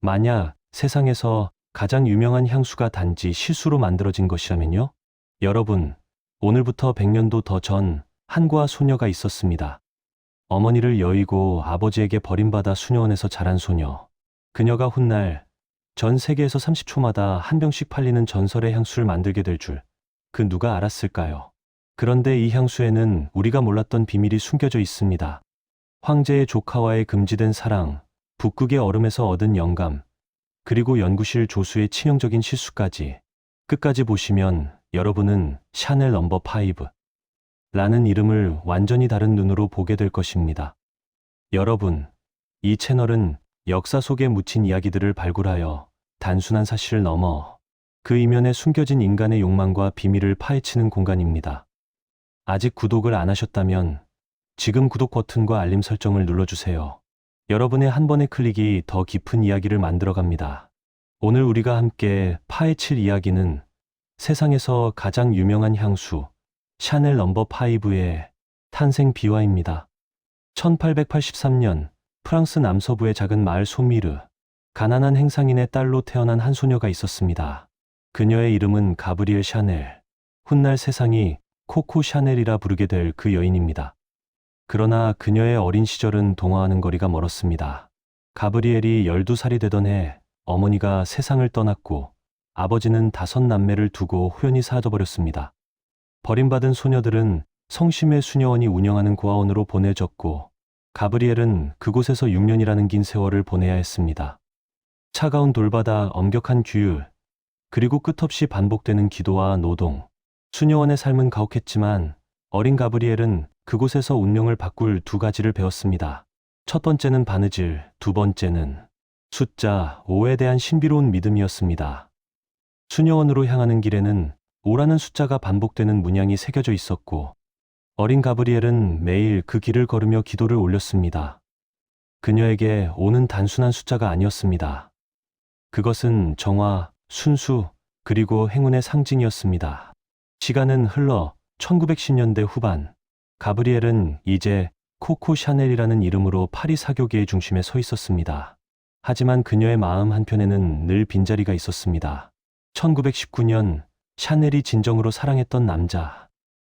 만약 세상에서 가장 유명한 향수가 단지 실수로 만들어진 것이라면요? 여러분, 오늘부터 100년도 더 전 한과 소녀가 있었습니다. 어머니를 여의고 아버지에게 버림받아 수녀원에서 자란 소녀. 그녀가 훗날 전 세계에서 30초마다 한 병씩 팔리는 전설의 향수를 만들게 될 줄 그 누가 알았을까요? 그런데 이 향수에는 우리가 몰랐던 비밀이 숨겨져 있습니다. 황제의 조카와의 금지된 사랑, 북극의 얼음에서 얻은 영감, 그리고 연구실 조수의 치명적인 실수까지. 끝까지 보시면 여러분은 샤넬 넘버 5 라는 이름을 완전히 다른 눈으로 보게 될 것입니다. 여러분, 이 채널은 역사 속에 묻힌 이야기들을 발굴하여 단순한 사실을 넘어 그 이면에 숨겨진 인간의 욕망과 비밀을 파헤치는 공간입니다. 아직 구독을 안 하셨다면 지금 구독 버튼과 알림 설정을 눌러주세요. 여러분의 한 번의 클릭이 더 깊은 이야기를 만들어갑니다. 오늘 우리가 함께 파헤칠 이야기는 세상에서 가장 유명한 향수 샤넬 넘버 5의 탄생 비화입니다. 1883년 프랑스 남서부의 작은 마을 소미르, 가난한 행상인의 딸로 태어난 한 소녀가 있었습니다. 그녀의 이름은 가브리엘 샤넬, 훗날 세상이 코코 샤넬이라 부르게 될 그 여인입니다. 그러나 그녀의 어린 시절은 동화와는 거리가 멀었습니다. 가브리엘이 12살이 되던 해 어머니가 세상을 떠났고 아버지는 5남매를 두고 호연히 사라져버렸습니다. 버림받은 소녀들은 성심의 수녀원이 운영하는 고아원으로 보내졌고 가브리엘은 그곳에서 6년이라는 긴 세월을 보내야 했습니다. 차가운 돌바다, 엄격한 규율, 그리고 끝없이 반복되는 기도와 노동. 수녀원의 삶은 가혹했지만 어린 가브리엘은 그곳에서 운명을 바꿀 2가지를 배웠습니다. 첫 번째는 바느질, 두 번째는 숫자 5에 대한 신비로운 믿음이었습니다. 수녀원으로 향하는 길에는 5라는 숫자가 반복되는 문양이 새겨져 있었고 어린 가브리엘은 매일 그 길을 걸으며 기도를 올렸습니다. 그녀에게 5는 단순한 숫자가 아니었습니다. 그것은 정화, 순수, 그리고 행운의 상징이었습니다. 시간은 흘러 1910년대 후반, 가브리엘은 이제 코코 샤넬이라는 이름으로 파리 사교계의 중심에 서 있었습니다. 하지만 그녀의 마음 한편에는 늘 빈자리가 있었습니다. 1919년 샤넬이 진정으로 사랑했던 남자,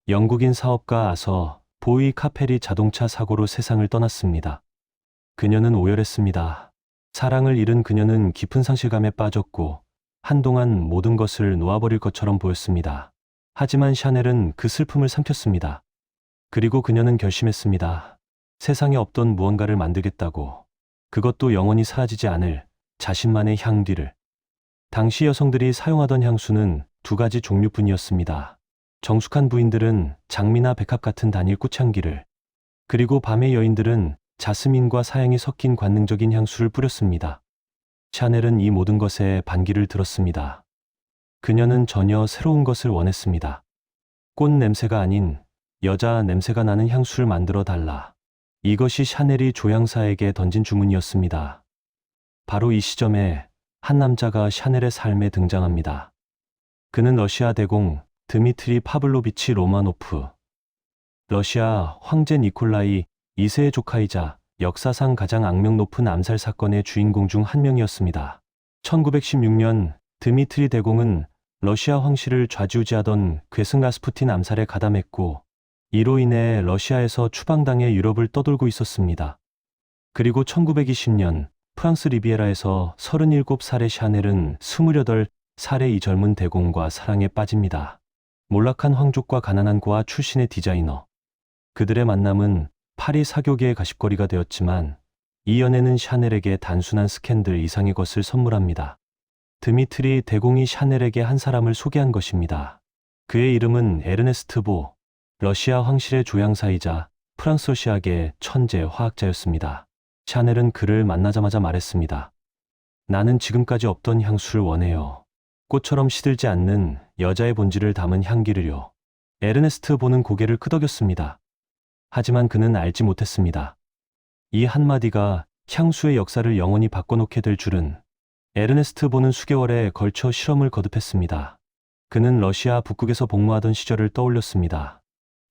영국인 사업가 아서 보이 카펠이 자동차 사고로 세상을 떠났습니다. 그녀는 오열했습니다. 사랑을 잃은 그녀는 깊은 상실감에 빠졌고 한동안 모든 것을 놓아버릴 것처럼 보였습니다. 하지만 샤넬은 그 슬픔을 삼켰습니다. 그리고 그녀는 결심했습니다. 세상에 없던 무언가를 만들겠다고. 그것도 영원히 사라지지 않을 자신만의 향기를. 당시 여성들이 사용하던 향수는 2가지 종류뿐이었습니다. 정숙한 부인들은 장미나 백합 같은 단일 꽃향기를, 그리고 밤의 여인들은 자스민과 사향이 섞인 관능적인 향수를 뿌렸습니다. 샤넬은 이 모든 것에 반기를 들었습니다. 그녀는 전혀 새로운 것을 원했습니다. 꽃 냄새가 아닌 여자 냄새가 나는 향수를 만들어 달라. 이것이 샤넬이 조향사에게 던진 주문이었습니다. 바로 이 시점에 한 남자가 샤넬의 삶에 등장합니다. 그는 러시아 대공 드미트리 파블로비치 로마노프, 러시아 황제 니콜라이 2세의 조카이자 역사상 가장 악명 높은 암살 사건의 주인공 중 한 명이었습니다. 1916년 드미트리 대공은 러시아 황실을 좌지우지하던 괴승 라스푸틴 암살에 가담했고 이로 인해 러시아에서 추방당해 유럽을 떠돌고 있었습니다. 그리고 1920년 프랑스 리비에라에서 37살의 샤넬은 28살의 이 젊은 대공과 사랑에 빠집니다. 몰락한 황족과 가난한 고아 출신의 디자이너. 그들의 만남은 파리 사교계의 가십거리가 되었지만 이 연애는 샤넬에게 단순한 스캔들 이상의 것을 선물합니다. 드미트리 대공이 샤넬에게 한 사람을 소개한 것입니다. 그의 이름은 에르네스트 보, 러시아 황실의 조향사이자 프랑스 시학의 천재 화학자였습니다. 샤넬은 그를 만나자마자 말했습니다. 나는 지금까지 없던 향수를 원해요. 꽃처럼 시들지 않는 여자의 본질을 담은 향기를요. 에르네스트 보는 고개를 끄덕였습니다. 하지만 그는 알지 못했습니다. 이 한마디가 향수의 역사를 영원히 바꿔놓게 될 줄은. 에르네스트 보는 수개월에 걸쳐 실험을 거듭했습니다. 그는 러시아 북극에서 복무하던 시절을 떠올렸습니다.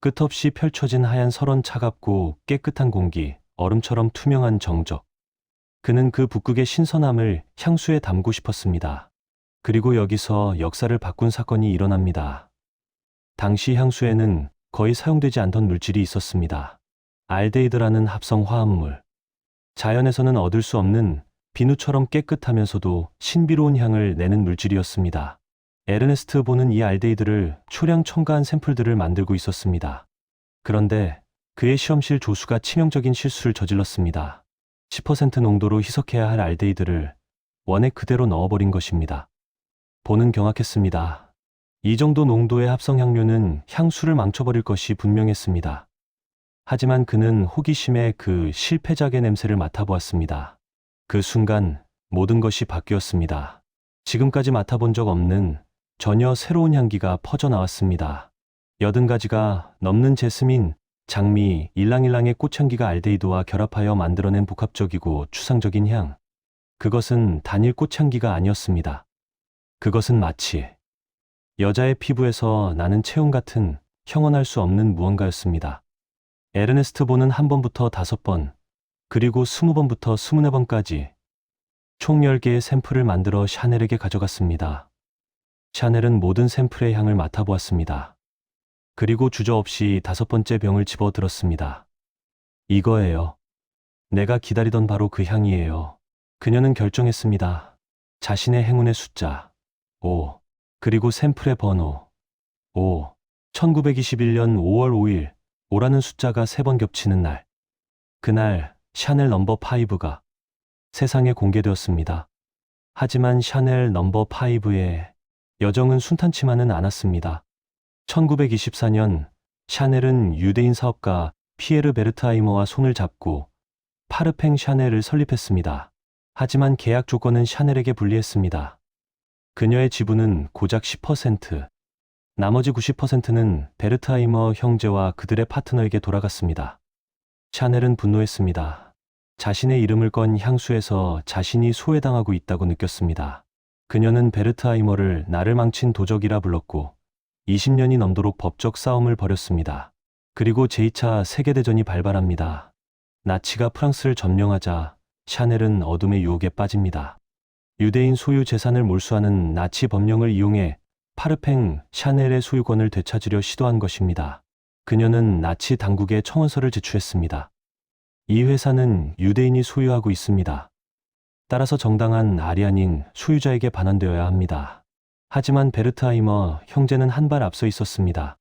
끝없이 펼쳐진 하얀 설원, 차갑고 깨끗한 공기, 얼음처럼 투명한 정적. 그는 그 북극의 신선함을 향수에 담고 싶었습니다. 그리고 여기서 역사를 바꾼 사건이 일어납니다. 당시 향수에는 거의 사용되지 않던 물질이 있었습니다. 알데히드라는 합성 화합물. 자연에서는 얻을 수 없는 비누처럼 깨끗하면서도 신비로운 향을 내는 물질이었습니다. 에르네스트 보는 이 알데히드를 초량 첨가한 샘플들을 만들고 있었습니다. 그런데 그의 실험실 조수가 치명적인 실수를 저질렀습니다. 10% 농도로 희석해야 할 알데히드를 원액 그대로 넣어버린 것입니다. 보는 경악했습니다. 이 정도 농도의 합성 향료는 향수를 망쳐버릴 것이 분명했습니다. 하지만 그는 호기심에 그 실패작의 냄새를 맡아보았습니다. 그 순간 모든 것이 바뀌었습니다. 지금까지 맡아본 적 없는 전혀 새로운 향기가 퍼져나왔습니다. 80가지가 넘는 제스민, 장미, 일랑일랑의 꽃향기가 알데히드와 결합하여 만들어낸 복합적이고 추상적인 향. 그것은 단일 꽃향기가 아니었습니다. 그것은 마치 여자의 피부에서 나는 체온 같은 형언할 수 없는 무언가였습니다. 에르네스트 보는 1번부터 5번, 그리고 20번부터 24번까지 총 10개의 샘플을 만들어 샤넬에게 가져갔습니다. 샤넬은 모든 샘플의 향을 맡아보았습니다. 그리고 주저없이 5번째 병을 집어들었습니다. 이거예요. 내가 기다리던 바로 그 향이에요. 그녀는 결정했습니다. 자신의 행운의 숫자 5, 그리고 샘플의 번호 5, 1921년 5월 5일, 5라는 숫자가 3번 겹치는 날. 그날 샤넬 넘버 5가 세상에 공개되었습니다. 하지만 샤넬 넘버 5의 여정은 순탄치만은 않았습니다. 1924년 샤넬은 유대인 사업가 피에르 베르트하이머와 손을 잡고 파르팽 샤넬을 설립했습니다. 하지만 계약 조건은 샤넬에게 불리했습니다. 그녀의 지분은 고작 10%, 나머지 90%는 베르트하이머 형제와 그들의 파트너에게 돌아갔습니다. 샤넬은 분노했습니다. 자신의 이름을 건 향수에서 자신이 소외당하고 있다고 느꼈습니다. 그녀는 베르트하이머를 나를 망친 도적이라 불렀고 20년이 넘도록 법적 싸움을 벌였습니다. 그리고 제2차 세계대전이 발발합니다. 나치가 프랑스를 점령하자 샤넬은 어둠의 유혹에 빠집니다. 유대인 소유 재산을 몰수하는 나치 법령을 이용해 파르팽 샤넬의 소유권을 되찾으려 시도한 것입니다. 그녀는 나치 당국에 청원서를 제출했습니다. 이 회사는 유대인이 소유하고 있습니다. 따라서 정당한 아리아닌 소유자에게 반환되어야 합니다. 하지만 베르트하이머 형제는 한 발 앞서 있었습니다.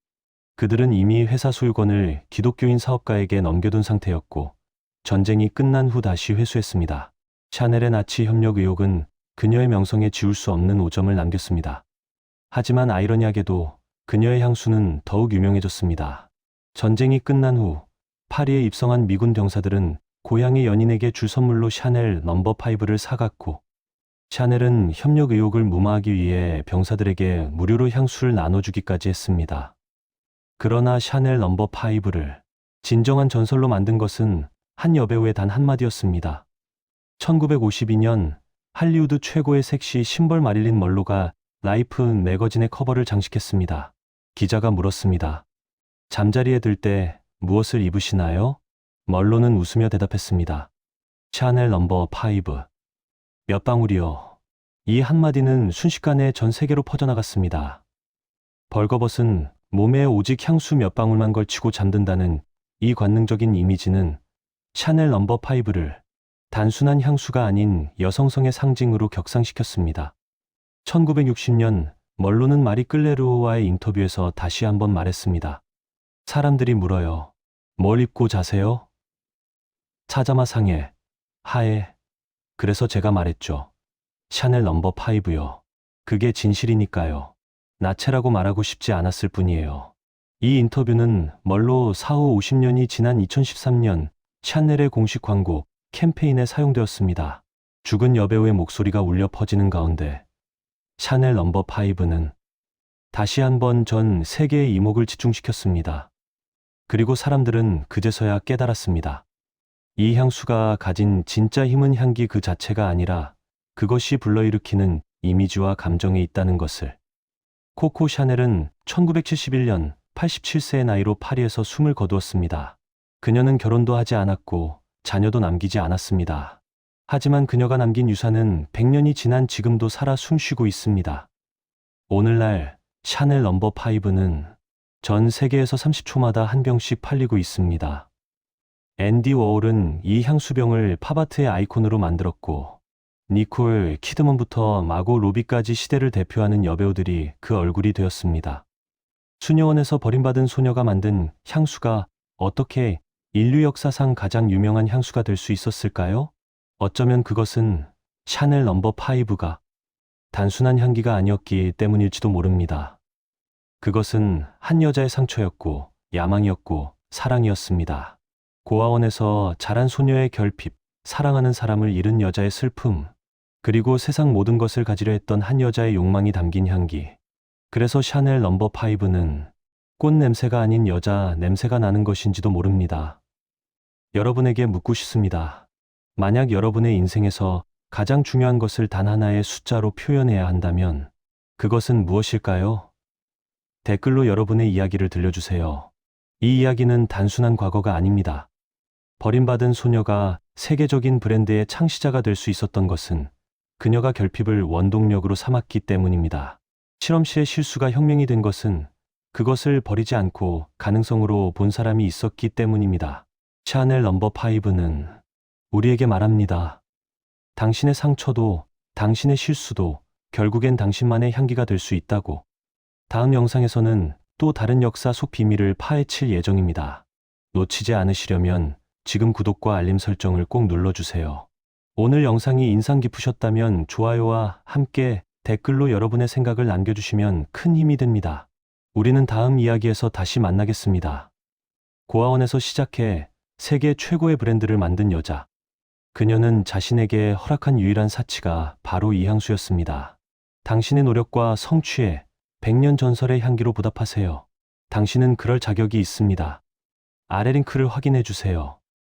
그들은 이미 회사 소유권을 기독교인 사업가에게 넘겨둔 상태였고 전쟁이 끝난 후 다시 회수했습니다. 샤넬의 나치 협력 의혹은 그녀의 명성에 지울 수 없는 오점을 남겼습니다. 하지만 아이러니하게도 그녀의 향수는 더욱 유명해졌습니다. 전쟁이 끝난 후 파리에 입성한 미군 병사들은 고향의 연인에게 줄 선물로 샤넬 넘버 5를 사갔고 샤넬은 협력 의혹을 무마하기 위해 병사들에게 무료로 향수를 나눠주기까지 했습니다. 그러나 샤넬 넘버 5를 진정한 전설로 만든 것은 한 여배우의 단 한마디였습니다. 1952년 할리우드 최고의 섹시 심벌 마릴린 먼로가 라이프 매거진의 커버를 장식했습니다. 기자가 물었습니다. 잠자리에 들 때 무엇을 입으시나요? 먼로는 웃으며 대답했습니다. 샤넬 넘버 5. 몇 방울이요. 이 한마디는 순식간에 전 세계로 퍼져나갔습니다. 벌거벗은 몸에 오직 향수 몇 방울만 걸치고 잠든다는 이 관능적인 이미지는 샤넬 넘버 5를 단순한 향수가 아닌 여성성의 상징으로 격상시켰습니다. 1960년 멀로는 마리 클레르오와의 인터뷰에서 다시 한번 말했습니다. 사람들이 물어요. 뭘 입고 자세요? 차자마 상해, 하해. 그래서 제가 말했죠. 샤넬 넘버 5요. 그게 진실이니까요. 나체라고 말하고 싶지 않았을 뿐이에요. 이 인터뷰는 멀로 사후 50년이 지난 2013년 샤넬의 공식 광고 캠페인에 사용되었습니다. 죽은 여배우의 목소리가 울려 퍼지는 가운데 샤넬 넘버 5는 다시 한번 전 세계의 이목을 집중시켰습니다. 그리고 사람들은 그제서야 깨달았습니다. 이 향수가 가진 진짜 힘은 향기 그 자체가 아니라 그것이 불러일으키는 이미지와 감정에 있다는 것을. 코코 샤넬은 1971년 87세의 나이로 파리에서 숨을 거두었습니다. 그녀는 결혼도 하지 않았고 자녀도 남기지 않았습니다. 하지만 그녀가 남긴 유산은 100년이 지난 지금도 살아 숨쉬고 있습니다. 오늘날 샤넬 넘버 5는 전 세계에서 30초마다 한 병씩 팔리고 있습니다. 앤디 워홀은 이 향수병을 팝아트의 아이콘으로 만들었고, 니콜 키드먼부터 마고 로비까지 시대를 대표하는 여배우들이 그 얼굴이 되었습니다. 수녀원에서 버림받은 소녀가 만든 향수가 어떻게 인류 역사상 가장 유명한 향수가 될 수 있었을까요? 어쩌면 그것은 샤넬 넘버 5가 단순한 향기가 아니었기 때문일지도 모릅니다. 그것은 한 여자의 상처였고, 야망이었고, 사랑이었습니다. 고아원에서 자란 소녀의 결핍, 사랑하는 사람을 잃은 여자의 슬픔, 그리고 세상 모든 것을 가지려 했던 한 여자의 욕망이 담긴 향기. 그래서 샤넬 넘버 5는 꽃 냄새가 아닌 여자 냄새가 나는 것인지도 모릅니다. 여러분에게 묻고 싶습니다. 만약 여러분의 인생에서 가장 중요한 것을 단 하나의 숫자로 표현해야 한다면 그것은 무엇일까요? 댓글로 여러분의 이야기를 들려주세요. 이 이야기는 단순한 과거가 아닙니다. 버림받은 소녀가 세계적인 브랜드의 창시자가 될 수 있었던 것은 그녀가 결핍을 원동력으로 삼았기 때문입니다. 실험실의 실수가 혁명이 된 것은 그것을 버리지 않고 가능성으로 본 사람이 있었기 때문입니다. 샤넬 넘버 5는 우리에게 말합니다. 당신의 상처도, 당신의 실수도 결국엔 당신만의 향기가 될 수 있다고. 다음 영상에서는 또 다른 역사 속 비밀을 파헤칠 예정입니다. 놓치지 않으시려면 지금 구독과 알림 설정을 꼭 눌러주세요. 오늘 영상이 인상 깊으셨다면 좋아요와 함께 댓글로 여러분의 생각을 남겨주시면 큰 힘이 됩니다. 우리는 다음 이야기에서 다시 만나겠습니다. 고아원에서 시작해 세계 최고의 브랜드를 만든 여자. 그녀는 자신에게 허락한 유일한 사치가 바로 이 향수였습니다. 당신의 노력과 성취에 100년 전설의 향기로 보답하세요. 당신은 그럴 자격이 있습니다. 아래 링크를 확인해 주세요.